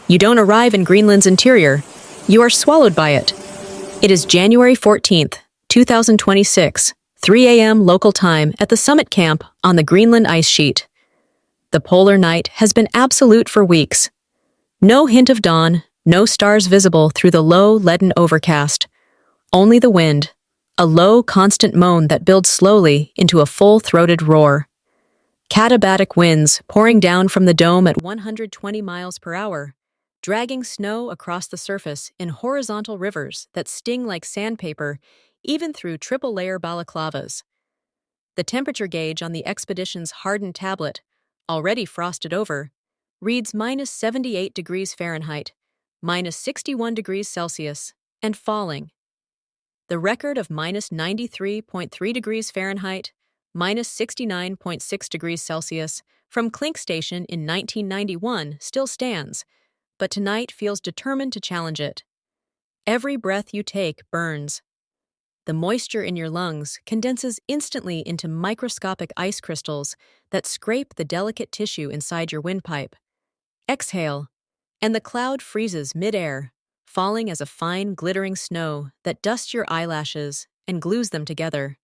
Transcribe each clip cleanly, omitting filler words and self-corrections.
You don't arrive in Greenland's interior. You are swallowed by it. It is January 14th, 2026, 3 a.m. local time at the summit camp on the Greenland ice sheet. The polar night has been absolute for weeks. No hint of dawn, no stars visible through the low, leaden overcast. Only the wind, a low, constant moan that builds slowly into a full-throated roar. Katabatic winds pouring down from the dome at 120 miles per hour, dragging snow across the surface in horizontal rivers that sting like sandpaper even through triple-layer balaclavas. The temperature gauge on the expedition's hardened tablet, already frosted over, reads minus 78 degrees Fahrenheit, minus 61 degrees Celsius, and falling. The record of minus 93.3 degrees Fahrenheit, minus 69.6 degrees Celsius from Clink Station in 1991 still stands, but tonight feels determined to challenge it. Every breath you take burns. The moisture in your lungs condenses instantly into microscopic ice crystals that scrape the delicate tissue inside your windpipe. Exhale, and the cloud freezes mid-air, falling as a fine, glittering snow that dusts your eyelashes and glues them together.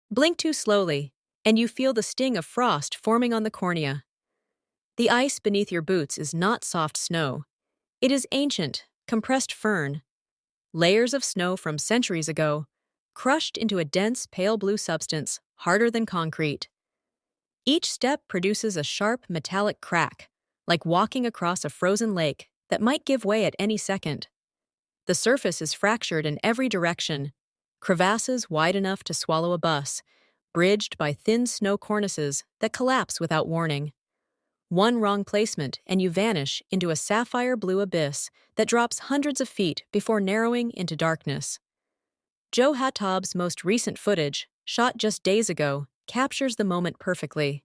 Blink too slowly, and you feel the sting of frost forming on the cornea. The ice beneath your boots is not soft snow. It is ancient, compressed fern. Layers of snow from centuries ago, crushed into a dense, pale blue substance, harder than concrete. Each step produces a sharp, metallic crack, like walking across a frozen lake that might give way at any second. The surface is fractured in every direction, crevasses wide enough to swallow a bus, bridged by thin snow cornices that collapse without warning. One wrong placement and you vanish into a sapphire blue abyss that drops hundreds of feet before narrowing into darkness. Joe Hatab's most recent footage, shot just days ago, captures the moment perfectly.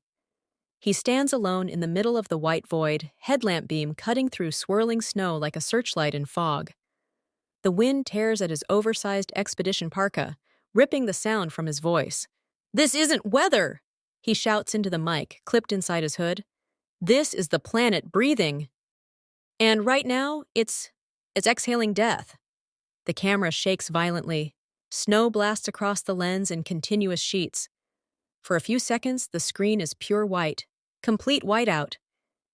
He stands alone in the middle of the white void, headlamp beam cutting through swirling snow like a searchlight in fog. The wind tears at his oversized expedition parka, ripping the sound from his voice. "This isn't weather!" he shouts into the mic, clipped inside his hood. "This is the planet breathing. And right now, it's exhaling death." The camera shakes violently. Snow blasts across the lens in continuous sheets. For a few seconds, the screen is pure white, complete whiteout.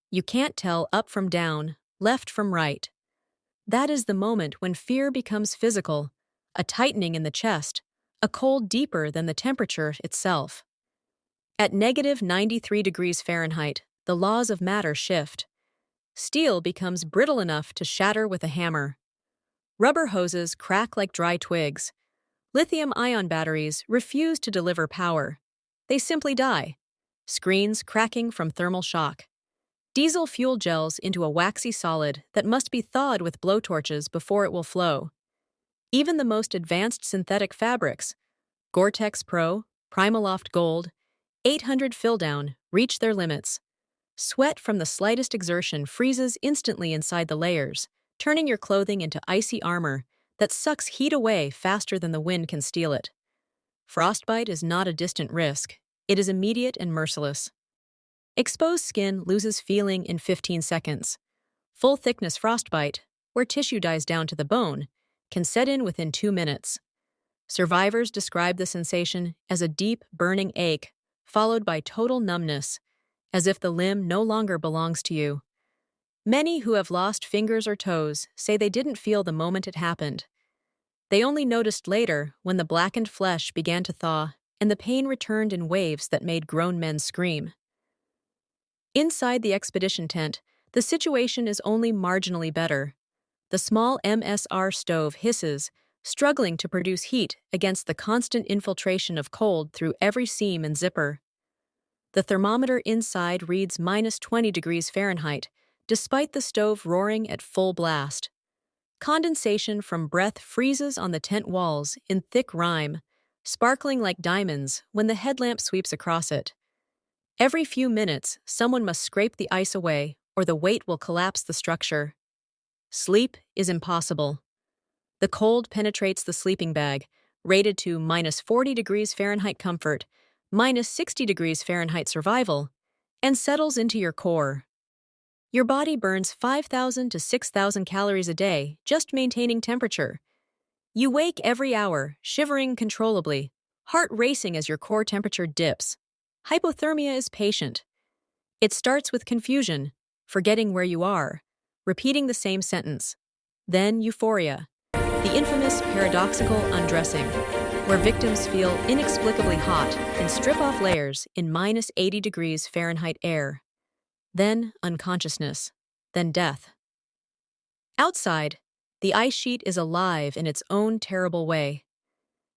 You can't tell up from down, left from right. That is the moment when fear becomes physical, a tightening in the chest, a cold deeper than the temperature itself. At negative 93 degrees Fahrenheit, the laws of matter shift. Steel becomes brittle enough to shatter with a hammer. Rubber hoses crack like dry twigs. Lithium-ion batteries refuse to deliver power. They simply die. Screens cracking from thermal shock. Diesel fuel gels into a waxy solid that must be thawed with blowtorches before it will flow. Even the most advanced synthetic fabrics, Gore-Tex Pro, Primaloft Gold, 800 fill-down, reach their limits. Sweat from the slightest exertion freezes instantly inside the layers, turning your clothing into icy armor that sucks heat away faster than the wind can steal it. Frostbite is not a distant risk. It is immediate and merciless. Exposed skin loses feeling in 15 seconds. Full-thickness frostbite, where tissue dies down to the bone, can set in within 2 minutes. Survivors describe the sensation as a deep, burning ache, followed by total numbness, as if the limb no longer belongs to you. Many who have lost fingers or toes say they didn't feel the moment it happened. They only noticed later when the blackened flesh began to thaw and the pain returned in waves that made grown men scream. Inside the expedition tent, the situation is only marginally better. The small MSR stove hisses, struggling to produce heat against the constant infiltration of cold through every seam and zipper. The thermometer inside reads minus 20 degrees Fahrenheit, despite the stove roaring at full blast. Condensation from breath freezes on the tent walls in thick rime, sparkling like diamonds when the headlamp sweeps across it. Every few minutes, someone must scrape the ice away, or the weight will collapse the structure. Sleep is impossible. The cold penetrates the sleeping bag, rated to minus 40 degrees Fahrenheit comfort, minus 60 degrees Fahrenheit survival, and settles into your core. Your body burns 5,000 to 6,000 calories a day just maintaining temperature. You wake every hour, shivering controllably, heart racing as your core temperature dips. Hypothermia is patient. It starts with confusion, forgetting where you are, repeating the same sentence. Then euphoria, the infamous paradoxical undressing, where victims feel inexplicably hot and strip off layers in minus 80 degrees Fahrenheit air. Then unconsciousness, then death. Outside, the ice sheet is alive in its own terrible way.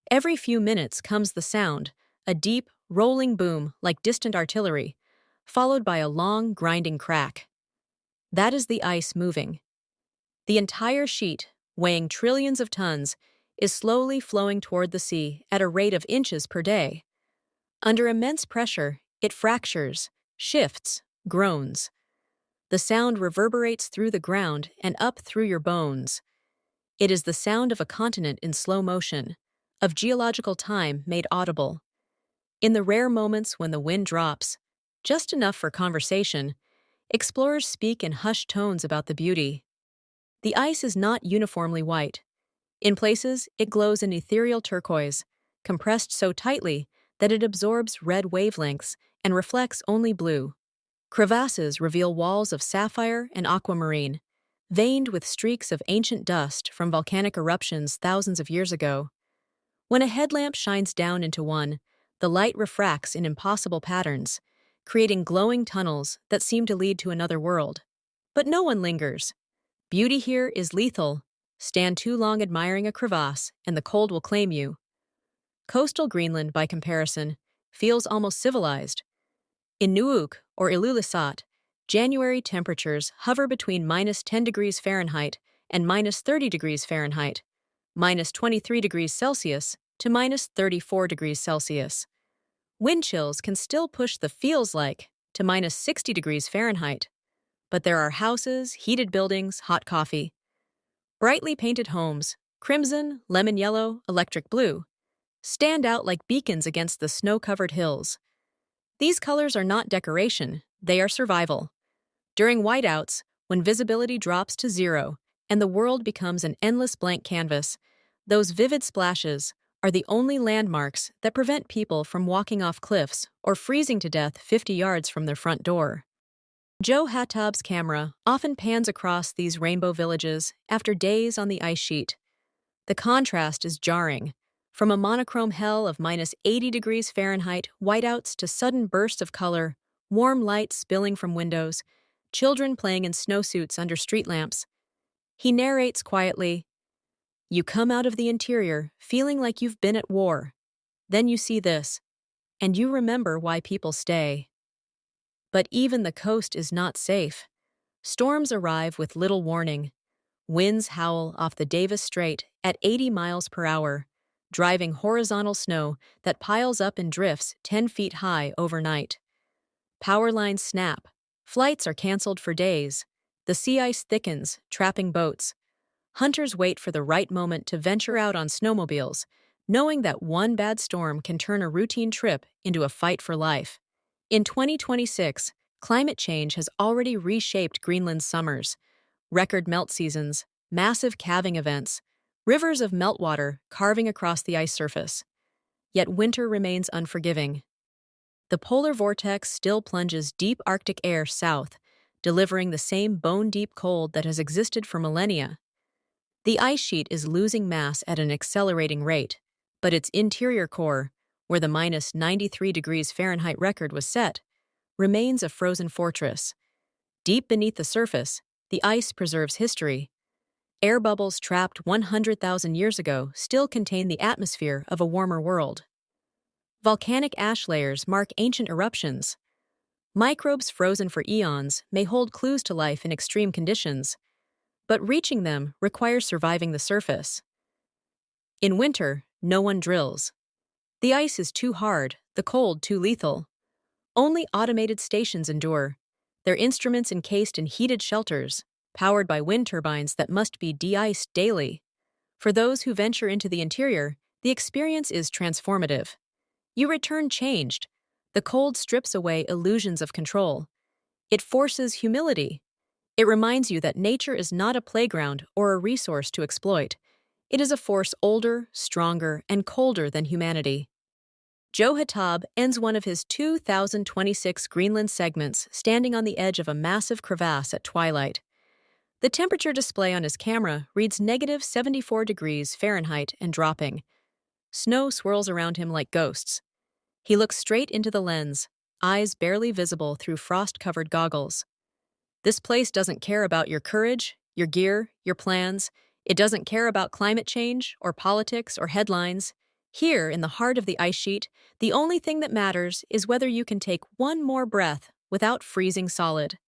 Every few minutes comes the sound, a deep, rolling boom like distant artillery, followed by a long, grinding crack. That is the ice moving. The entire sheet, weighing trillions of tons, is slowly flowing toward the sea at a rate of inches per day. Under immense pressure, it fractures, shifts, groans. The sound reverberates through the ground and up through your bones. It is the sound of a continent in slow motion, of geological time made audible. In the rare moments when the wind drops, just enough for conversation, explorers speak in hushed tones about the beauty. The ice is not uniformly white. In places, it glows an ethereal turquoise, compressed so tightly that it absorbs red wavelengths and reflects only blue. Crevasses reveal walls of sapphire and aquamarine, veined with streaks of ancient dust from volcanic eruptions thousands of years ago. When a headlamp shines down into one, the light refracts in impossible patterns, creating glowing tunnels that seem to lead to another world. But no one lingers. Beauty here is lethal. Stand too long admiring a crevasse, and the cold will claim you. Coastal Greenland, by comparison, feels almost civilized. In Nuuk or Ilulissat, January temperatures hover between minus 10 degrees Fahrenheit and minus 30 degrees Fahrenheit, minus 23 degrees Celsius to minus 34 degrees Celsius. Wind chills can still push the feels like to minus 60 degrees Fahrenheit. But there are houses, heated buildings, hot coffee. Brightly painted homes, crimson, lemon yellow, electric blue, stand out like beacons against the snow-covered hills. These colors are not decoration, they are survival. During whiteouts, when visibility drops to zero and the world becomes an endless blank canvas, those vivid splashes are the only landmarks that prevent people from walking off cliffs or freezing to death 50 yards from their front door. Joe Hattab's camera often pans across these rainbow villages after days on the ice sheet. The contrast is jarring. From a monochrome hell of minus 80 degrees Fahrenheit whiteouts to sudden bursts of color, warm light spilling from windows, children playing in snowsuits under street lamps. He narrates quietly, "You come out of the interior feeling like you've been at war. Then you see this, and you remember why people stay." But even the coast is not safe. Storms arrive with little warning. Winds howl off the Davis Strait at 80 miles per hour, driving horizontal snow that piles up in drifts 10 feet high overnight. Power lines snap. Flights are canceled for days. The sea ice thickens, trapping boats. Hunters wait for the right moment to venture out on snowmobiles, knowing that one bad storm can turn a routine trip into a fight for life. In 2026, climate change has already reshaped Greenland's summers. Record melt seasons, massive calving events, rivers of meltwater carving across the ice surface. Yet winter remains unforgiving. The polar vortex still plunges deep Arctic air south, delivering the same bone-deep cold that has existed for millennia. The ice sheet is losing mass at an accelerating rate, but its interior core, where the minus 93 degrees Fahrenheit record was set, remains a frozen fortress. Deep beneath the surface, the ice preserves history. Air bubbles trapped 100,000 years ago still contain the atmosphere of a warmer world. Volcanic ash layers mark ancient eruptions. Microbes frozen for eons may hold clues to life in extreme conditions, but reaching them requires surviving the surface. In winter, no one drills. The ice is too hard, the cold too lethal. Only automated stations endure, their instruments encased in heated shelters, powered by wind turbines that must be de-iced daily. For those who venture into the interior, the experience is transformative. You return changed. The cold strips away illusions of control. It forces humility. It reminds you that nature is not a playground or a resource to exploit. It is a force older, stronger, and colder than humanity. Joe Hatab ends one of his 2026 Greenland segments standing on the edge of a massive crevasse at twilight. The temperature display on his camera reads -74 degrees Fahrenheit and dropping. Snow swirls around him like ghosts. He looks straight into the lens, eyes barely visible through frost-covered goggles. This place doesn't care about your courage, your gear, your plans. It doesn't care about climate change or politics or headlines. Here, in the heart of the ice sheet, the only thing that matters is whether you can take one more breath without freezing solid.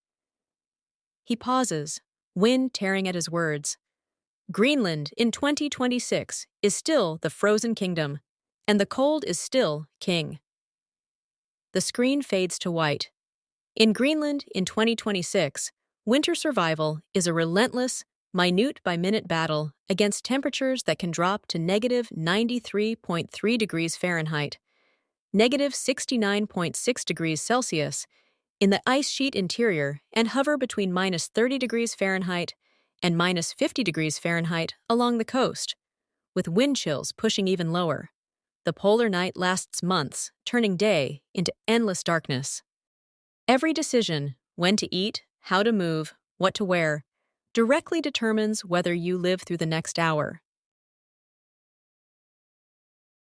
He pauses, wind tearing at his words. Greenland in 2026 is still the frozen kingdom, and the cold is still king. The screen fades to white. In Greenland in 2026, winter survival is a relentless, minute-by-minute battle against temperatures that can drop to -93.3 degrees Fahrenheit, -69.6 degrees Celsius, in the ice sheet interior and hover between -30 degrees Fahrenheit and -50 degrees Fahrenheit along the coast, with wind chills pushing even lower. The polar night lasts months, turning day into endless darkness. Every decision, when to eat, how to move, what to wear, directly determines whether you live through the next hour.